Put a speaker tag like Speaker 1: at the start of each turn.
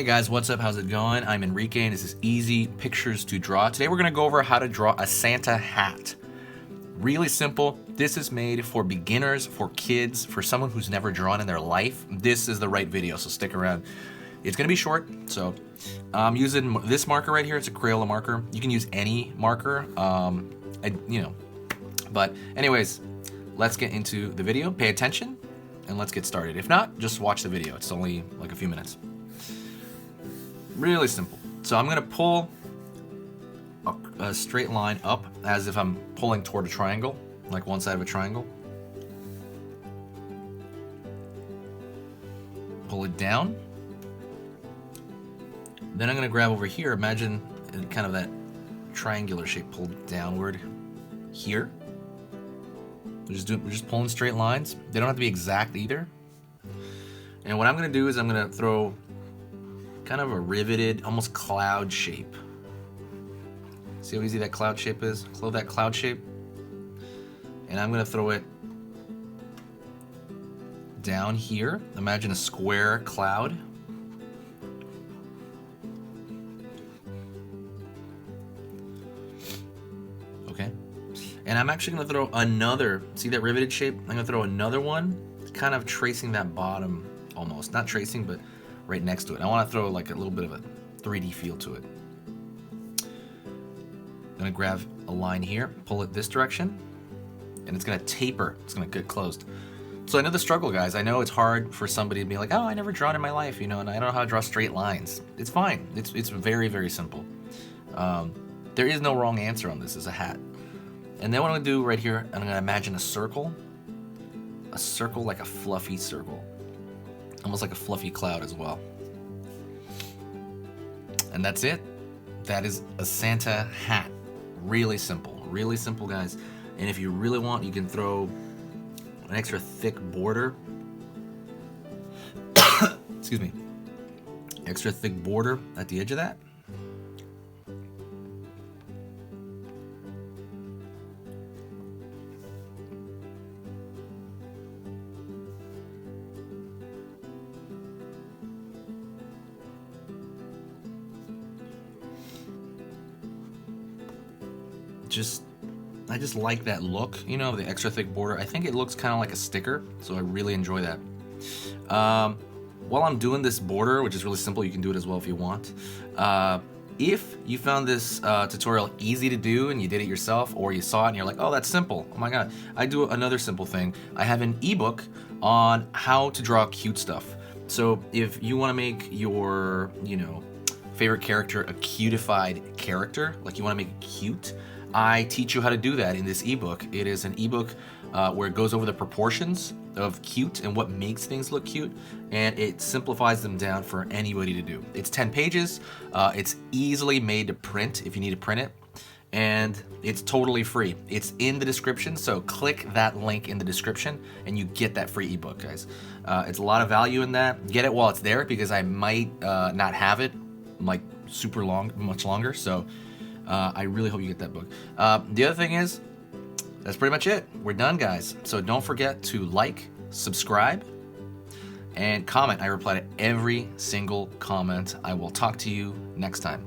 Speaker 1: Hey guys, what's up? How's it going? I'm Enrique and this is Easy Pictures to Draw. Today we're going to go over how to draw a Santa hat. Really simple. This is made for beginners, for kids, for someone who's never drawn in their life. This is the right video, so stick around. It's going to be short, so I'm using this marker right here. It's a Crayola marker. You can use any marker, But anyways, let's get into the video. Pay attention and let's get started. If not, just watch the video. It's only like a few minutes. Really simple. So I'm gonna pull a straight line up as if I'm pulling toward a triangle, like one side of a triangle. Pull it down. Then I'm gonna grab over here. Imagine kind of that triangular shape pulled downward here. We're just pulling straight lines. They don't have to be exact either. And what I'm gonna do is I'm gonna throw kind of a riveted, almost cloud shape. See how easy that cloud shape is? Close that cloud shape. And I'm gonna throw it down here. Imagine a square cloud. Okay. And I'm actually gonna throw another, see that riveted shape? I'm gonna throw another one, kind of tracing that bottom almost. Not tracing, but right next to it. I want to throw like a little bit of a 3D feel to it. I'm gonna grab a line here, pull it this direction, and it's gonna taper. It's gonna get closed. So I know the struggle, guys. I know it's hard for somebody to be like, oh, I never drawn in my life, and I don't know how to draw straight lines. It's fine. It's very, very simple. There is no wrong answer on this as a hat. And then what I'm gonna do right here, I'm gonna imagine a circle like a fluffy circle. Almost like a fluffy cloud as well. And that's it. That is a Santa hat. Really simple, guys. And if you really want, you can throw an extra thick border. Excuse me. Extra thick border at the edge of that. I just like that look, the extra thick border. I think it looks kind of like a sticker, so I really enjoy that. While I'm doing this border, which is really simple, you can do it as well if you want. If you found this tutorial easy to do and you did it yourself, or you saw it and you're like, oh, that's simple. Oh my God, I do another simple thing. I have an ebook on how to draw cute stuff. So if you want to make your, favorite character a cutified character, like you want to make it cute, I teach you how to do that in this ebook. It is an ebook where it goes over the proportions of cute and what makes things look cute, and it simplifies them down for anybody to do. It's 10 pages. It's easily made to print if you need to print it, and it's totally free. It's in the description, so click that link in the description and you get that free ebook, guys. It's a lot of value in that. Get it while it's there, because I might not have it like much longer, so I really hope you get that book. The other thing is, that's pretty much it. We're done, guys. So don't forget to like, subscribe, and comment. I reply to every single comment. I will talk to you next time.